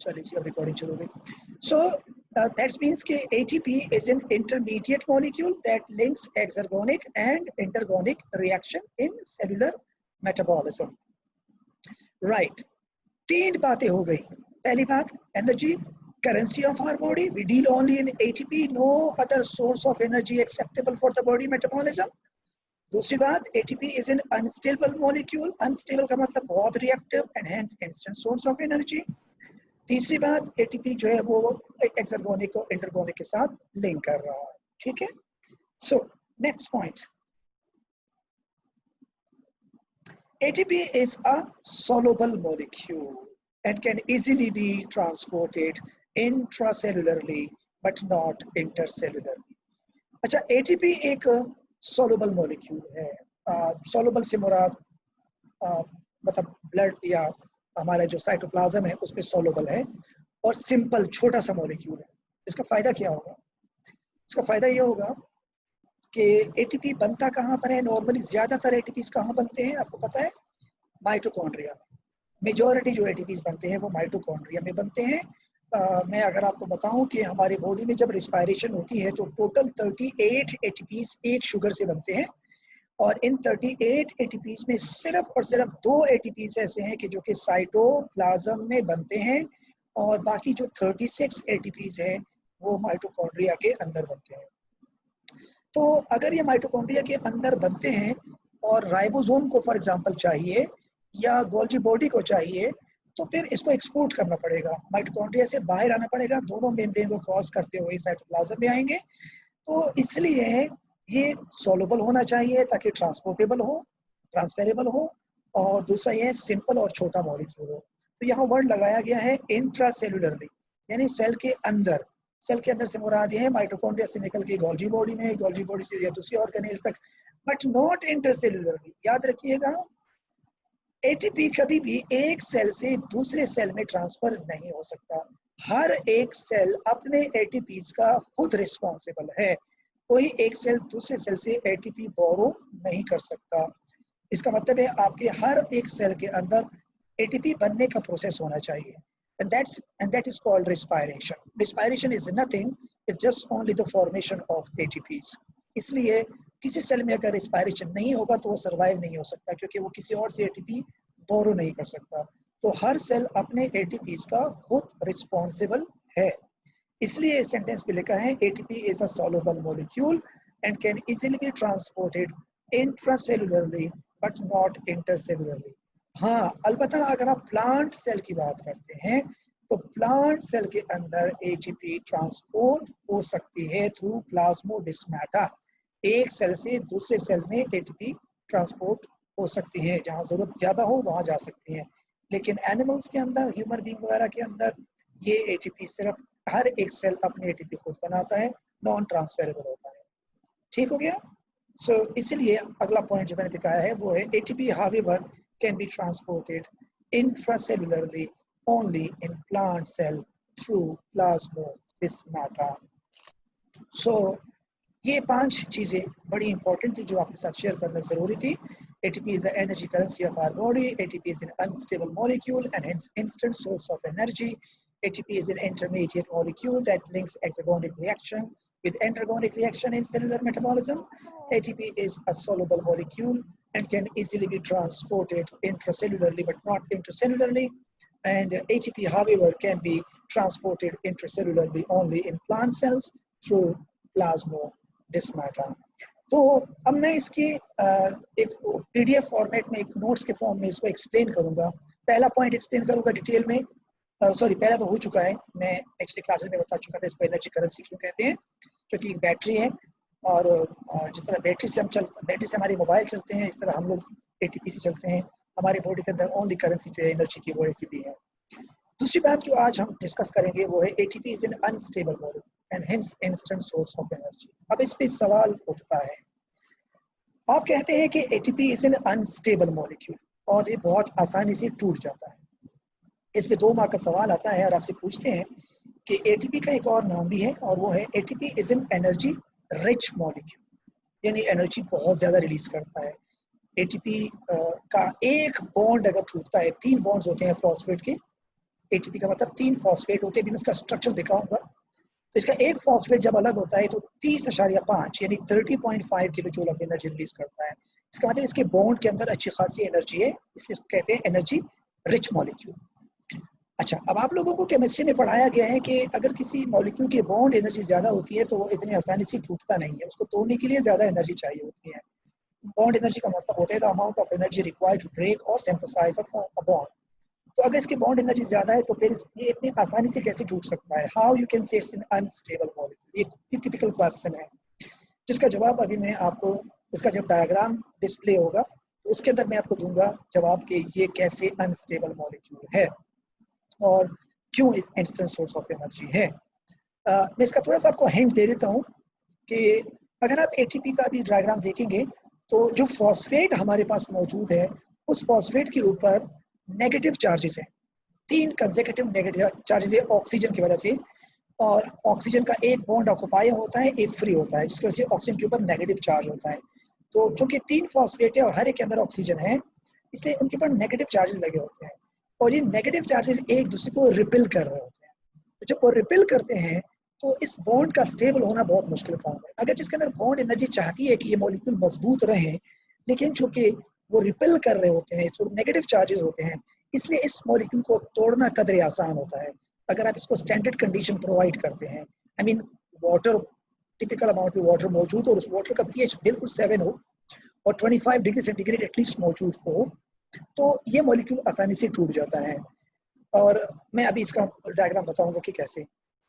चलिए जी, अब रिकॉर्डिंग शुरू हो गई। सो दैट मीन्स कि ATP is an intermediate molecule that links exergonic and endergonic reaction in cellular metabolism. Right. तीन बातें हो गई। पहली बात, energy currency of our body. We deal only in ATP, no other source of energy acceptable for the body metabolism. दूसरी बात, ATP is an unstable molecule. Unstable का मतलब बहुत reactive and hence instant source of energy. तीसरी बात, ATP जो है वो एक्सर्गोनिक और इंटरगोनिक के साथ लिंक कर रहा है। ठीक है। So next point, ATP is a soluble molecule and can easily be transported intracellularly but not intercellularly. अच्छा, ATP एक soluble molecule है। soluble से मुराद मतलब ब्लड या हमारा जो साइटोप्लाज्म है उसमें soluble है, और सिंपल छोटा सा मॉलिक्यूल है। इसका फायदा क्या होगा? इसका फायदा ये होगा कि ATP बनता कहाँ पर है? नॉर्मली ज्यादातर ATPs कहाँ बनते हैं आपको पता है? माइटोकॉन्ड्रिया में। मेजॉरिटी जो ATPs बनते हैं वो माइटोकॉन्ड्रिया में बनते हैं। मैं अगर आपको बताऊं कि हमारी बॉडी में जब रिस्पायरेशन होती है तो टोटल 38 ATPs एक शुगर से बनते हैं, और इन 38 ATPs में सिर्फ और सिर्फ 2 ATPs ऐसे हैं कि जो कि साइटोप्लाज्म में बनते हैं, और बाकी जो 36 ATPs हैं वो माइटोकॉन्ड्रिया के अंदर बनते हैं। तो अगर ये माइटोकॉन्ड्रिया के अंदर बनते हैं और राइबोसोम को फॉर एग्जांपल चाहिए या गोल्जी बॉडी को चाहिए, तो फिर इसको एक्सपोर्ट करना पड़ेगा, माइटोकॉन्ड्रिया से बाहर आना पड़ेगा, दोनों मेम्ब्रेन को क्रॉस करते हुए साइटोप्लाज्म में आएंगे। तो इसलिए ये सॉल्युबल होना चाहिए ताकि ट्रांसपोर्टेबल हो, ट्रांसफरेबल हो, और दूसरा ये सिंपल और छोटा मॉलिक्यूल हो। तो यहाँ वर्ड लगाया गया है इंट्रासेलुलरली, यानी सेल के अंदर। सेल के अंदर से मुराद ये है माइटोकॉन्ड्रिया से निकल के गोल्जी बॉडी में, गोल्जी बॉडी से या दूसरी ऑर्गेनेल्स तक, बट नॉट इंटरसेलुलरली। याद रखिएगा, ATP कभी भी एक सेल से दूसरे सेल में ट्रांसफर नहीं हो सकता। हर एक सेल अपने ATPs का खुद रिस्पॉन्सिबल है। कोई एक सेल दूसरे सेल से ATP बोरो नहीं कर सकता। इसका मतलब है आपके हर एक सेल के अंदर ATP बनने का प्रोसेस होना चाहिए, and that is called respiration. Respiration is nothing, it's just only the formation of ATPs. इसलिए किसी सेल में अगर respiration नहीं होगा तो वो सर्वाइव नहीं हो सकता, क्योंकि वो किसी और से ATP बोरो नहीं कर सकता। तो हर सेल अपने ATPs का खुद रिस्पॉन्सिबल है। इसलिए इस सेंटेंस पे लिखा है ATP is a soluble molecule and can easily be transported intracellularly but not intercellularly. हाँ, अलबत्ता अगर आप प्लांट सेल की बात करते हैं तो प्लांट सेल के अंदर ATP ट्रांसपोर्ट हो सकती है थ्रू प्लाज्मोडेस्माटा। एक सेल से दूसरे सेल में ATP ट्रांसपोर्ट हो सकती है, जहाँ जरूरत ज्यादा हो वहां जा सकती है। लेकिन एनिमल्स के अंदर, ह्यूमन बीइंग वगैरह के अंदर ये ATP सिर्फ हर एक सेल अपने ATP खुद बनाता है, नॉन ट्रांसफरेबल होता है। ठीक हो गया? सो इसलिए अगला पॉइंट जो मैंने दिखाया है वो है ATP however can be transported intracellularly only in plant cell through plasmodesmata. So ये 5 चीजें बड़ी इंपॉर्टेंट थी जो आपके साथ शेयर करना जरूरी थी। ATP is the energy currency of our body. ATP is an unstable molecule and hence instant source of energy. ATP is an intermediate molecule that links exergonic reaction with endergonic reaction in cellular metabolism. ATP is a soluble molecule and can easily be transported intracellularly but not intercellularly. And ATP, however, can be transported intracellularly only in plant cells through plasmodesmata. तो अब मैं इसकी एक PDF format में, एक notes के form में इसको एक्सप्लेन करूंगा। पहला पॉइंट एक्सप्लेन करूंगा डिटेल में, सॉरी पहला तो हो चुका है, मैं नेक्स्ट क्लासेस में बता चुका था इसको एनर्जी करेंसी क्यों कहते हैं, क्योंकि एक बैटरी है और जिस तरह बैटरी से हमारे मोबाइल चलते हैं, इस तरह हम लोग ATP से चलते हैं। हमारे बॉडी के अंदर ओनली करेंसी जो है एनर्जी की वो ATP है। दूसरी बात जो आज हम डिस्कस करेंगे वो है ATP is an unstable molecule and hence instant source of energy. अब इस पे सवाल उठता है, आप कहते हैं कि ATP is an unstable molecule और ये बहुत आसानी से टूट जाता है। इस पे 2 मार्क का सवाल आता है और आपसे पूछते हैं कि ATP का एक और नाम भी है और वो है ATP is an energy rich molecule, यानी एनर्जी बहुत ज्यादा रिलीज करता है। ATP का एक बॉन्ड अगर टूटता है, 3 बॉन्ड्स होते हैं फॉस्फेट के, ATP का मतलब 3 फॉस्फेट होते हैं, भी मैं इसका स्ट्रक्चर दिखाऊंगा। तो इसका एक फॉस्फेट जब अलग होता है तो 30.5 यानी 30.5 kilo joule of energy release करता है। इसका मतलब इसके बॉन्ड के अंदर अच्छी खासी एनर्जी है, इसलिए इसको कहते हैं एनर्जी रिच मॉलिक्यूल। अच्छा, अब आप लोगों को केमिस्ट्री में पढ़ाया गया है कि अगर किसी मॉलिक्यूल की बॉन्ड एनर्जी ज़्यादा होती है तो वो इतनी आसानी से टूटता नहीं है, उसको तोड़ने के लिए ज़्यादा एनर्जी चाहिए होती है। बॉन्ड एनर्जी का मतलब होता है the amount of energy required to break और सिंथेसाइज अ बॉन्ड। तो अगर इसकी बॉन्ड एनर्जी ज़्यादा है तो फिर ये इतनी आसानी से कैसे टूट सकता है? How you can say it's an unstable molecule? ये टिपिकल क्वेश्चन है, जिसका जवाब अभी मैं आपको, इसका जब डायग्राम डिस्प्ले होगा तो उसके अंदर मैं आपको दूंगा जवाब कि ये कैसे अनस्टेबल मॉलिक्यूल है और क्यों इंस्टेंट सोर्स ऑफ एनर्जी है। मैं इसका थोड़ा सा आपको हिंट दे देता हूँ कि अगर आप एटीपी का भी डायग्राम देखेंगे तो जो फॉस्फेट हमारे पास मौजूद है उस फॉस्फेट के ऊपर नेगेटिव चार्जेस हैं, 3 कंसेक्यूटिव नेगेटिव चार्जेस है ऑक्सीजन की वजह से। और ऑक्सीजन का एक बॉन्ड ऑक्यूपाई होता है, एक फ्री होता है, जिसकी वजह से ऑक्सीजन के ऊपर नेगेटिव चार्ज होता है। तो चूंकि 3 फॉस्फेट है और हर एक के अंदर ऑक्सीजन है, इसलिए उनके ऊपर नेगेटिव चार्जेस लगे होते हैं और ये नेगेटिव चार्जेस एक दूसरे को रिपेल कर रहे होते हैं। तो जब वो रिपेल करते हैं तो इस बॉन्ड का स्टेबल होना बहुत मुश्किल काम है। अगर जिसके अंदर बॉन्ड एनर्जी चाहती है कि ये मॉलिक्यूल मजबूत रहे, लेकिन चूंकि वो रिपेल कर रहे होते हैं तो नेगेटिव चार्जेस होते हैं, इसलिए इस मॉलिक्यूल को तोड़ना कदरे आसान होता है अगर आप इसको स्टैंडर्ड कंडीशन प्रोवाइड करते हैं। I mean water, typical amount में वाटर मौजूद हो और उस वाटर का पीएच बिल्कुल 7 हो और 25 डिग्री सेंटीग्रेड एटलीस्ट मौजूद हो, तो ये मॉलिक्यूल आसानी से टूट जाता है। और मैं अभी इसका डायग्राम बताऊंगा कि कैसे,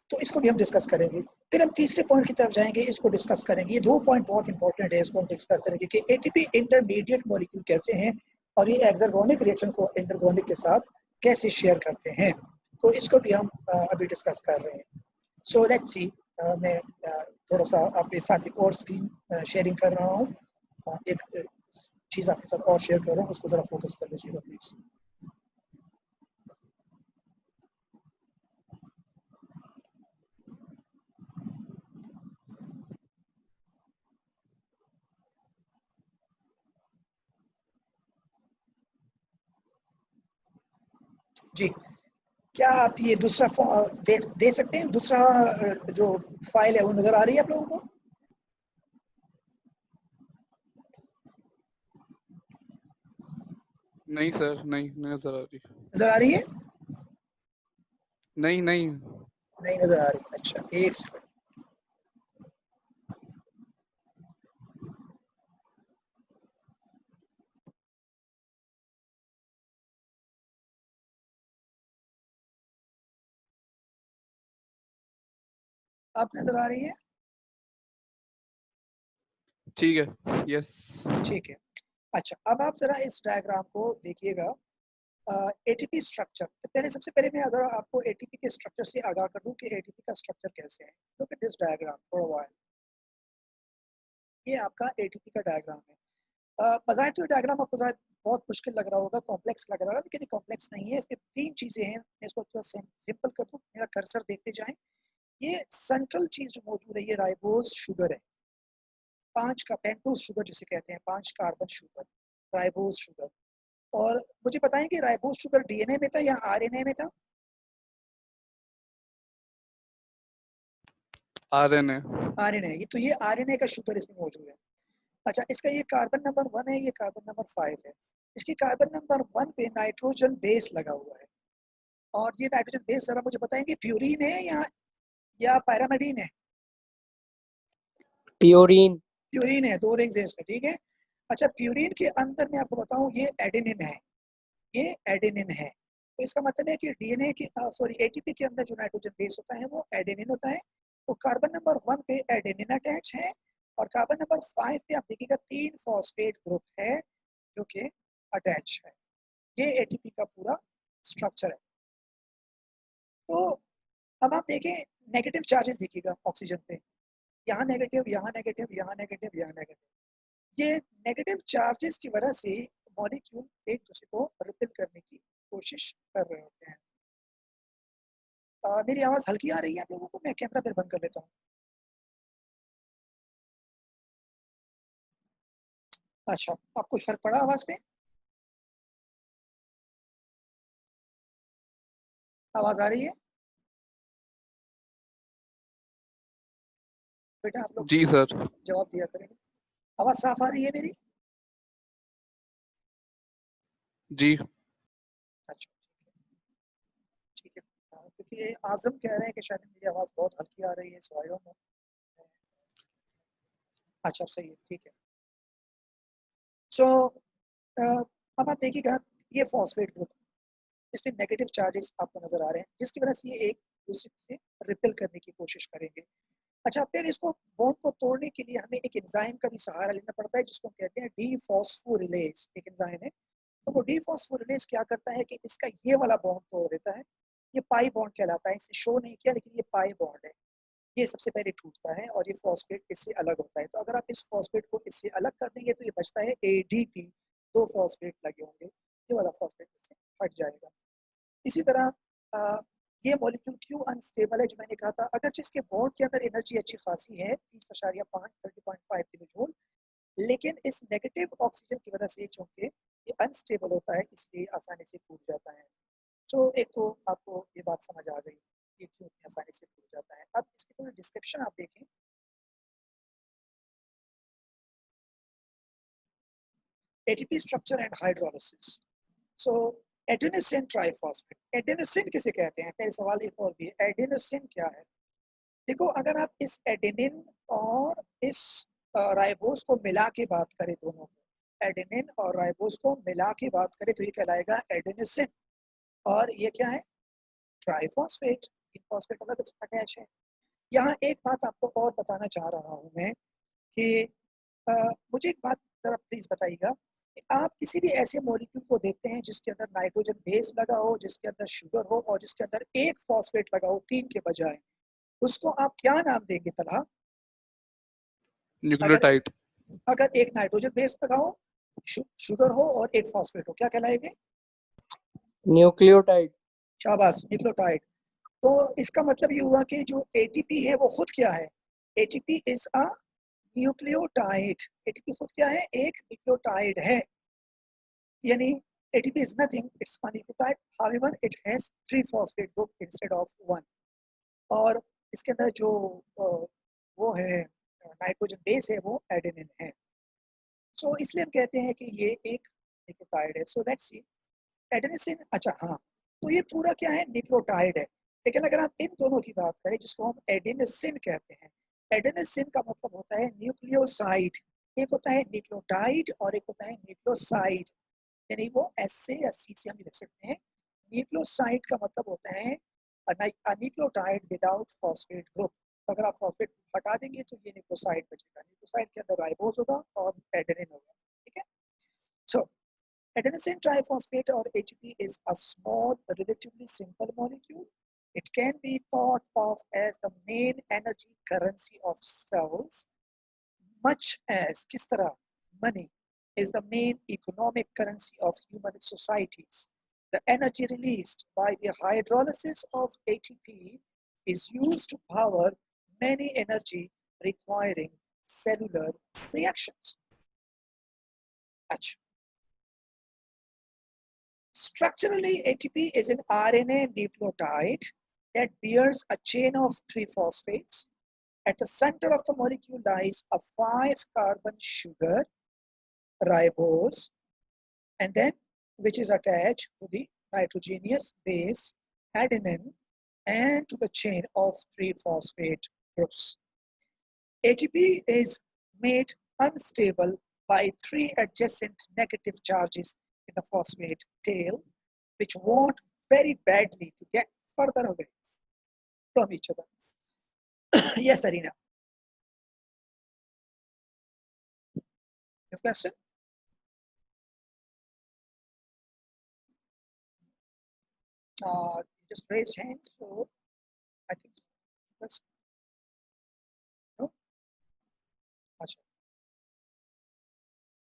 तो इसको भी हम डिस्कस करेंगे। फिर हम तीसरे पॉइंट की तरफ जाएंगे, इसको डिस्कस करेंगे। ये 2 पॉइंट बहुत इंपॉर्टेंट है, इसको हम डिस्कस करेंगे कि एटीपी इंटरमीडिएट मॉलिक्यूल कैसे हैं और ये एक्सर्गोनिक रिएक्शन को इंटरगोनिक के साथ कैसे शेयर करते हैं, तो इसको भी हम अभी डिस्कस कर रहे हैं। सो लेट्स सी, मैं थोड़ा सा आपके साथ एक और स्क्रीन शेयरिंग कर रहा हूँ। एक चीज़ आपके साथ और शेयर कर रहा हूँ, उसको ज़रा फोकस कर लीजिएगा प्लीज़। जी, क्या आप ये दूसरा दे सकते हैं? दूसरा जो फाइल है वो नज़र आ रही है आप लोगों को? नहीं सर, नहीं नहीं नजर आ रही। नज़र आ रही है? नहीं नहीं। नहीं नज़र आ रही। अच्छा, एक सेकंड। आप नज़र आ रही है? ठीक है, यस। ठीक है। अच्छा, अब आप ज़रा इस डायग्राम को देखिएगा। एटीपी स्ट्रक्चर, तो पहले सबसे पहले मैं अगर आपको एटीपी के स्ट्रक्चर से आगाह कर दूं कि एटीपी का स्ट्रक्चर कैसे है। Look at this diagram for a while. ये आपका एटीपी का डायग्राम है। बजाय तो डायग्राम आपको बहुत मुश्किल लग रहा होगा, कॉम्प्लेक्स लग रहा है, लेकिन ये कॉम्प्लेक्स नहीं है। इसमें 3 चीज़ें हैं, मैं इसको थोड़ा सिंपल कर दूं, मेरा कर्सर देखते जाएं। ये सेंट्रल चीज़ जो मौजूद है ये राइबोज शुगर है, 5 का पेंटोज शुगर जिसे कहते हैं, 5 कार्बन शुगर, राइबोज शुगर। और मुझे बताएं कि राइबोज शुगर डीएनए में था या आरएनए में था? आरएनए। आरएनए, ये तो ये आरएनए का शुगर इसमें मौजूद है। अच्छा, इसका ये कार्बन नंबर 1 है, ये कार्बन नंबर 5 है। इसकी कार्बन नंबर 1 पे नाइट्रोजन बेस लगा हुआ है। और ये नाइट्रोजन बेस जरा मुझे बताएंगे प्यूरिन है या पैरामिडीन है? प्योरीन। प्यूरिन है, 2 रिंग्स है इसमें, ठीक है। अच्छा, प्यूरिन के अंदर मैं आपको बताऊं ये एडेनिन है, ये एडेनिन है। तो इसका मतलब है कि डीएनए की सॉरी एटीपी के अंदर जो नाइट्रोजन बेस होता है वो एडेनिन होता है। तो कार्बन नंबर 1 पे एडेनिन अटैच है और कार्बन नंबर 5 पे आप देखिएगा 3 फॉस्फेट ग्रुप है जो कि अटैच है। ये एटीपी का पूरा स्ट्रक्चर है। तो अब आप देखें नेगेटिव चार्जेस देखिएगा ऑक्सीजन पे, यहाँ नेगेटिव, यहाँ नेगेटिव, यहाँ नेगेटिव, यहाँ नेगेटिव। ये नेगेटिव चार्जेस की वजह से मॉलिक्यूल एक दूसरे को रिपेल करने की कोशिश कर रहे होते हैं। मेरी आवाज़ हल्की आ रही है आप लोगों को? मैं कैमरा फिर बंद कर लेता हूँ। अच्छा, आपको कुछ फर्क पड़ा आवाज़ में? आवाज आ रही है बेटा? आप लोग जी सर। जवाब दिया करेंगे। आवाज साफ आ रही है मेरी? जी। अच्छा, ठीक है। क्योंकि ये आजम कह रहे हैं कि शायद मेरी आवाज बहुत हल्की आ रही है, सो आई डोंट नो। अच्छा, सही है, ठीक है। सो अब आप देखिएगा, ये फॉस्फेट ग्रुप, इसमें नेगेटिव चार्जेस आपको नजर आ रहे हैं, जिसकी वजह से ये एक दूसरे से रिपेल करने की कोशिश करेंगे। अच्छा, फिर इसको बॉन्ड को तोड़ने के लिए हमें एक एंजाइम का भी सहारा लेना पड़ता है, जिसको हम कहते हैं डीफॉस्फोरिलेज। एक एंजाइम है, तो वो डीफॉस्फोरिलेज क्या करता है कि इसका ये वाला बॉन्ड तोड़ देता है। ये पाई बॉन्ड कहलाता है, इसे शो नहीं किया लेकिन ये पाई बॉन्ड है। ये सबसे पहले टूटता है और ये फॉस्फेट इससे अलग होता है। तो अगर आप इस फॉस्फेट को इससे अलग कर देंगे तो ये बचता है एडीपी। दो फॉस्फेट लगे होंगे, ये वाला फॉस्फेट इससे हट जाएगा। इसी तरह अ, ये मॉलिक्यूल क्यों अनस्टेबल है, जो मैंने कहा था, अगर जिसके बॉन्ड के अंदर एनर्जी अच्छी खासी है, 30.5 30.5 किलो जूल, लेकिन इस नेगेटिव ऑक्सीजन की वजह से चूंकि ये अनस्टेबल होता है, इसलिए आसानी से टूट जाता है। तो एक तो आपको ये बात समझ आ गई ये क्यों इतनी आसानी से टूट जाता है। अब इसकी थोड़ी डिस्क्रिप्शन आप देखें। ATP structure and hydrolysis. So adenosine triphosphate, adenosine किसे कहते हैं? मेरे सवाल एक और भी है, एडेनोसिन क्या है? देखो, अगर आप इस एडेनिन और इस राइबोस को मिला के बात करें, दोनों को, एडेनिन और राइबोस को मिला के बात करें, तो ये कहलाएगा एडेनोसिन। और ये क्या है? ट्राइफॉस्फेट। फॉस्फेट अलग अटैच है। यहाँ एक बात आपको और बताना चाह रहा हूँ मैं कि अ, मुझे एक बात जरा प्लीज बताइएगा कि आप किसी भी ऐसे मॉलिक्यूल को देखते हैं जिसके अंदर नाइट्रोजन बेस लगा हो, जिसके अंदर शुगर हो और जिसके अंदर एक फॉस्फेट लगा हो, तीन के बजाय, उसको आप क्या नाम देंगे तला? अगर न्यूक्लियोटाइड। अगर एक नाइट्रोजन बेस लगा हो, शुगर हो और एक फॉस्फेट हो, क्या कहलाएंगे? न्यूक्लियोटाइड। शाबाश, न्यूक्लियोटाइड। तो इसका मतलब ये हुआ कि जो एटीपी है वो खुद क्या है? ATP is a nucleotide. ATP खुद क्या है? एक न्यूक्लियोटाइड है। यानी ATP is nothing, it's a nucleotide. However, it has three phosphate group instead of one. और इसके अंदर जो वो है नाइट्रोजन बेस है, वो एडेनिन है। सो इसलिए हम कहते हैं कि ये एक न्यूक्लियोटाइड है। So let's see adenosine. अच्छा, हाँ, तो ये पूरा क्या है? न्यूक्लियोटाइड है। लेकिन अगर आप इन दोनों की बात करें, जिसको हम एडेनिसिन कहते हैं, एडेनिसिन का मतलब होता है न्यूक्लियोसाइड। एक होता है न्यूक्लियोटाइड और एक होता है न्यूक्लियोसाइड। यानी वो एस से या सी से हम लिख सकते हैं। न्यूक्लियोसाइड का मतलब होता है न्यूक्लियोटाइड विदाउट फॉस्फेट ग्रुप। तो अगर आप फॉस्फेट हटा देंगे तो ये न्यूक्लियोसाइड बचेगा। न्यूक्लियोसाइड के अंदर राइबोस होगा और एडेनिन होगा। ठीक है। सो adenosine triphosphate or ATP is a small, relatively simple molecule. It can be thought of as the main energy currency of cells, much as किस तरह money is the main economic currency of human societies. The energy released by the hydrolysis of ATP is used to power many energy requiring cellular reactions. अच्छा, structurally, ATP is an RNA nucleotide that bears a chain of three phosphates. At the center of the molecule lies a 5-carbon sugar, ribose, and then which is attached to the nitrogenous base, adenine, and to the chain of three phosphate groups. ATP is made unstable by three adjacent negative charges in the phosphate tail, which want very badly to get further away from each other. Yes, Arina. Your question? Just raise hands. So I think that's no. Achha.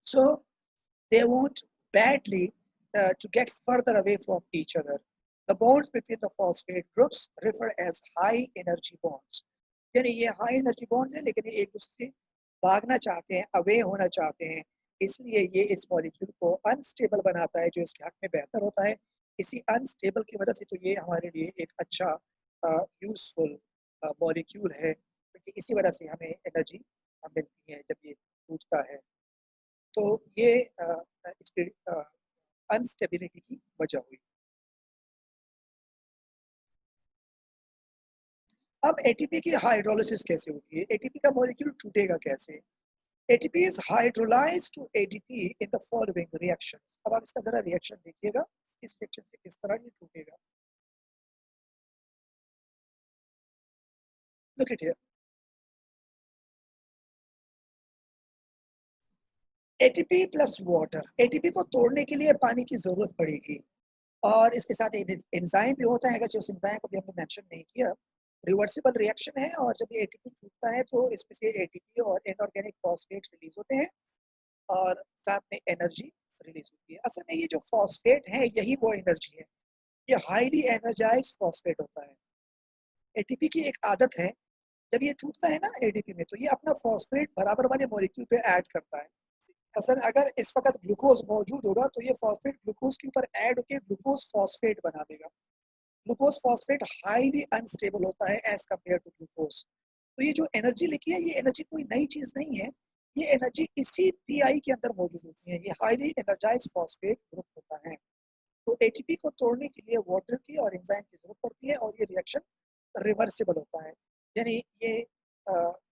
So they want badly to get further away from each other. The bonds between the phosphate groups refer as high energy bonds. यानी ये high energy bonds हैं, लेकिन ये एक दूसरे से भागना चाहते हैं, अवे होना चाहते हैं, इसलिए ये इस मॉलिक्यूल को अनस्टेबल बनाता है, जो इसके हक में बेहतर होता है। इसी अनस्टेबल की वजह से तो ये हमारे लिए एक अच्छा यूजफुल मॉलिक्यूल है, क्योंकि इसी वजह से हमें एनर्जी मिलती है जब ये टूटता है। तो ये इसकी अनस्टेबिलिटी की वजह हुई। अब एटीपी की हाइड्रोलिसिस कैसे होती है? एटीपी का मॉलिक्यूल टूटेगा कैसे? ATP is hydrolyzed to ADP in the following reactions. अब आप इसका जरा रिएक्शन देखिएगा, इस रिएक्शन से किस तरह ये टूटेगा। Look at here. ATP plus water, ATP को तोड़ने के लिए पानी की जरूरत पड़ेगी, और इसके साथ एक एंजाइम भी होता है, अगर उस एंजाइम को भी हमने मेंशन नहीं किया। रिवर्सिबल रिएक्शन है, और जब ये एटीपी टूटता है तो इसमें से एटीपी और इनऑर्गेनिक फॉस्फेट रिलीज होते हैं, और साथ में एनर्जी रिलीज होती है। असल में ये जो फॉस्फेट है यही वो एनर्जी है, ये हाईली एनर्जाइज फॉस्फेट होता है। एटीपी की एक आदत है, जब ये टूटता है ना एटीपी में, तो ये अपना फॉस्फेट बराबर वाले मॉलिक्यूल पे ऐड करता है। असल अगर इस वक्त ग्लूकोज मौजूद होगा तो ये फॉस्फेट ग्लूकोज के ऊपर ऐड होकर ग्लूकोज फॉस्फेट बना देगा। ग्लूकोज फॉस्फेट हाईली अनस्टेबल होता है एज कम्पेयर टू ग्लूकोज। तो ये जो एनर्जी लिखी है, ये एनर्जी कोई नई चीज नहीं है, ये एनर्जी इसी पीआई के अंदर मौजूद होती है। ये हाईली एनर्जाइज फॉस्फेट ग्रुप होता है। तो एटीपी को तोड़ने के लिए वाटर की और एंजाइम की जरूरत पड़ती है, और ये रिएक्शन रिवर्सिबल होता है। यानी ये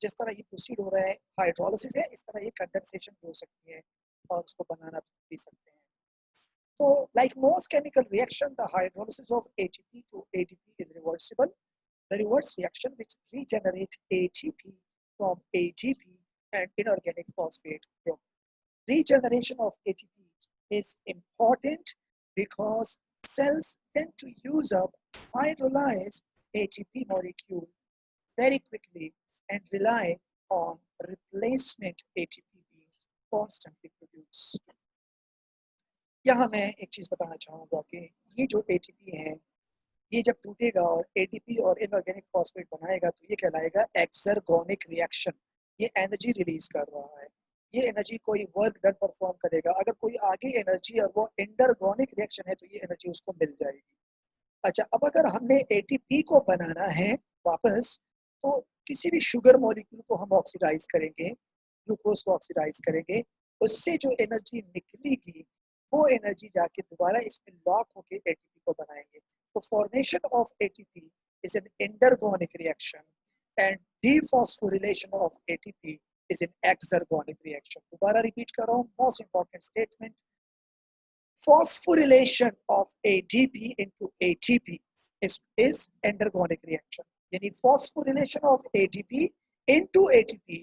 जिस तरह ये प्रोसीड हो रहा है हाइड्रोलिसिस है, इस तरह ये कंडेंसेशन भी हो सकती है और उसको बनाना भी सकते हैं। तो like most chemical reaction, the hydrolysis of ATP to ADP is reversible. The reverse reaction which regenerates ATP from ADP and inorganic phosphate group. Regeneration of ATP is important because cells tend to use up hydrolyzed ATP molecule very quickly and rely on replacement ATP being constantly produced. यहाँ मैं एक चीज बताना चाहूँगा कि ये जो ATP है, ये जब टूटेगा और ATP और इनऑर्गेनिक फॉस्फेट बनाएगा तो ये कहलाएगा एक्सर्गोनिक रिएक्शन। ये एनर्जी रिलीज कर रहा है, ये एनर्जी कोई वर्क डन परफॉर्म करेगा। अगर कोई आगे एनर्जी और वो इंडरगोनिक रिएक्शन है तो ये एनर्जी उसको मिल जाएगी। अच्छा, अब अगर हमने ATP को बनाना है वापस, तो किसी भी शुगर मॉलिक्यूल को हम ऑक्सीडाइज करेंगे, ग्लूकोज को ऑक्सीडाइज करेंगे, उससे जो एनर्जी निकलेगी वो एनर्जी जाके दोबारा इसमें लॉक होके ATP को बनाएंगे। तो formation of ATP is an endergonic reaction and dephosphorylation of ATP is an exergonic reaction. दोबारा रिपीट कर रहा हूँ, most important statement. Phosphorylation of ADP into ATP is endergonic reaction. यानी phosphorylation of ADP into ATP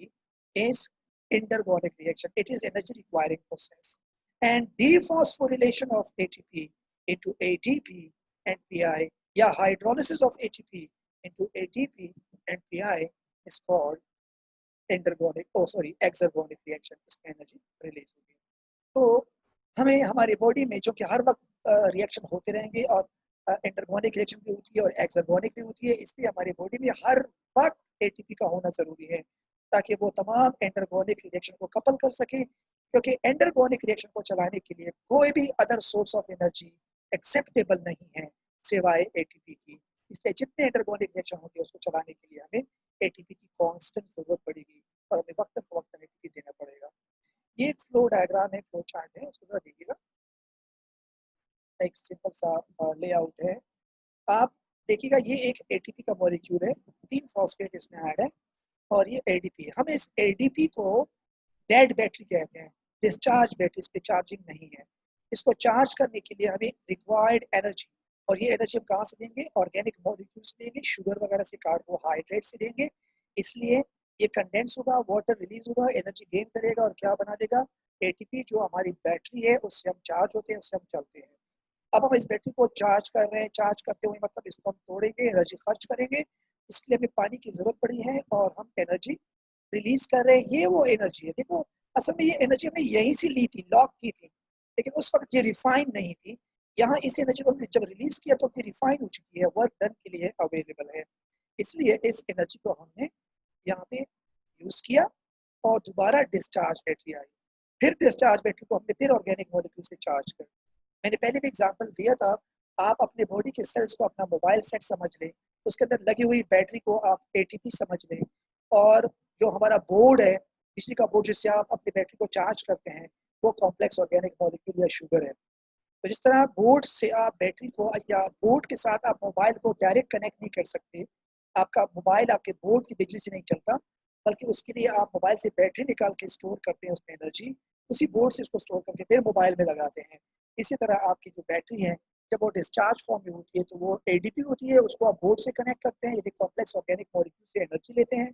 is endergonic reaction. It is energy requiring process. And dephosphorylation of ATP into ADP and PI, yeah, hydrolysis of ATP into ADP and PI is called exergonic reaction. इसमें energy release होगी। तो हमें हमारी body में जो कि हर वक्त reaction होते रहेंगे, और इंटरगोनिक रिएक्शन भी होती है और एक्सर्गोनिक भी होती है, इसलिए हमारी बॉडी में हर वक्त एटीपी का होना जरूरी है ताकि वो तमाम इंटरगोनिक रिएक्शन को कपल कर सके। क्योंकि इंटरगोनिक रिएक्शन को चलाने के लिए कोई भी other source of energy acceptable नहीं है सिवाय एटीपी की। इसलिए जितने इंटरगोनिक रिएक्शन होंगे उसको चलाने के लिए हमें एटीपी की कांस्टेंट जरूरत पड़ेगी, और हमें वक्त फवक्त एटीपी देना पड़ेगा। ये एक फ्लो डायग्राम है, फ्लो चार्ट है, उसको जरा देखिएगा। एक सिंपल सा लेआउट है। आप देखिएगा, ये एक एटीपी का मॉलिक्यूल है, 3 फॉस्फेट इसमें ऐड है, और ये एडीपी है। हम इस एडीपी को डेड बैटरी कहते हैं, डिस्चार्ज बैटरी, इस पे चार्जिंग नहीं है। इसको चार्ज करने के लिए हमें रिक्वायर्ड एनर्जी, और ये एनर्जी हम कहाँ से देंगे? ऑर्गेनिक मॉलिक्यूल से देंगे, शुगर वगैरह से, कार्बोहाइड्रेट से देंगे। इसलिए ये कंडेंस होगा, वाटर रिलीज होगा, एनर्जी गेन करेगा और क्या बना देगा? एटीपी, जो हमारी बैटरी है उससे हम चार्ज होते हैं, उससे हम चलते हैं। अब हम इस बैटरी को चार्ज कर रहे हैं, चार्ज करते हुए मतलब इसको हम तोड़ेंगे, एनर्जी खर्च करेंगे, इसलिए हमें पानी की जरूरत पड़ी है और हम एनर्जी रिलीज कर रहे हैं। ये वो एनर्जी है। देखो, असल में ये एनर्जी हमने यहीं से ली थी, लॉक की थी, लेकिन उस वक्त ये रिफाइन नहीं थी। यहाँ इस एनर्जी को हमने जब रिलीज किया तो ये रिफाइन हो चुकी है, वर्क डन के लिए अवेलेबल है। इसलिए इस एनर्जी को हमने यहाँ पे यूज किया, और दोबारा डिस्चार्ज बैटरी आई। फिर डिस्चार्ज बैटरी को हमने फिर ऑर्गेनिक मॉलिक्यूल से चार्ज कर। मैंने पहले भी एग्जांपल दिया था, आप अपने बॉडी के सेल्स को अपना मोबाइल सेट समझ लें, उसके अंदर लगी हुई बैटरी को आप एटीपी समझ लें, और जो हमारा बोर्ड है, बिजली का बोर्ड जिससे आप अपनी बैटरी को चार्ज करते हैं, वो कॉम्प्लेक्स ऑर्गेनिक मॉलिक्यूल या शुगर है। तो जिस तरह बोर्ड से आप बैटरी को या बोर्ड के साथ आप मोबाइल को डायरेक्ट कनेक्ट नहीं कर सकते, आपका मोबाइल आपके बोर्ड की बिजली से नहीं चलता, बल्कि उसके लिए आप मोबाइल से बैटरी निकाल के स्टोर करते हैं उसमें एनर्जी, उसी बोर्ड से उसको स्टोर करके फिर मोबाइल में लगाते हैं। इसी तरह आपकी जो बैटरी है, जब वो डिस्चार्ज फॉर्म में होती है तो वो एडीपी होती है, उसको आप बोर्ड से कनेक्ट करते हैं, यदि कॉम्प्लेक्स ऑर्गेनिक मॉलिक्यूल से एनर्जी लेते हैं,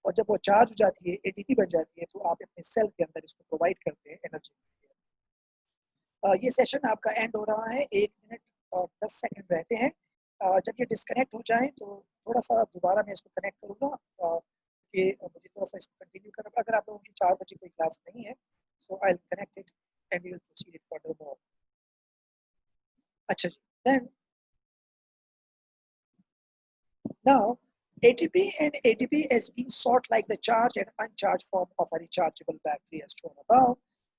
और जब वो चार्ज हो जाती है, एटीपी बन जाती है, तो आप अपने सेल के अंदर इसको प्रोवाइड करते हैं एनर्जी। ये सेशन आपका एंड हो रहा है, 1 मिनट और 10 सेकंड रहते हैं। जब ये डिस्कनेक्ट हो जाए तो थोड़ा-सा दोबारा मैं इसको कनेक्ट करूँगा, कि मुझे थोड़ा-सा इसको कंटिन्यू करना पड़ा। अगर आप लोगों की 4 बजे कोई क्लास नहीं है, so I will connect it and we will proceed it furthermore. अच्छा जी, then now ATP and ATP has been sort like the charged and uncharged form of a rechargeable battery as shown above.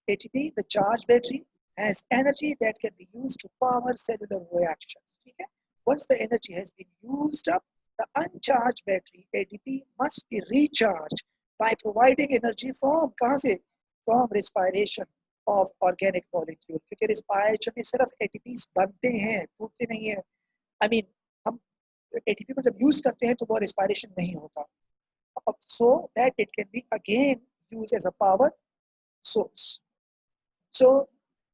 ATP, the charged battery, has energy that can be used to power cellular reactions. ठीक है? Once the energy has been used up, the uncharged battery ATP must be recharged by providing energy from कहाँ से? From respiration of organic molecule. क्योंकि respiration में सिर्फ ATPs बनते हैं, टूटते नहीं हैं। I mean, हम एटीपी को जब यूज करते हैं तो वो रिस्पायरेशन नहीं होता, so that it can be again use as a power source. So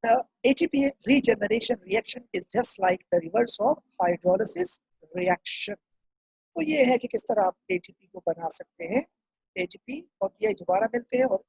the ATP regeneration reaction is just like the reverse of hydrolysis reaction. तो ये है कि किस तरह आप एटीपी को बना सकते हैं, एटीपी और ये दोबारा मिलते हैं और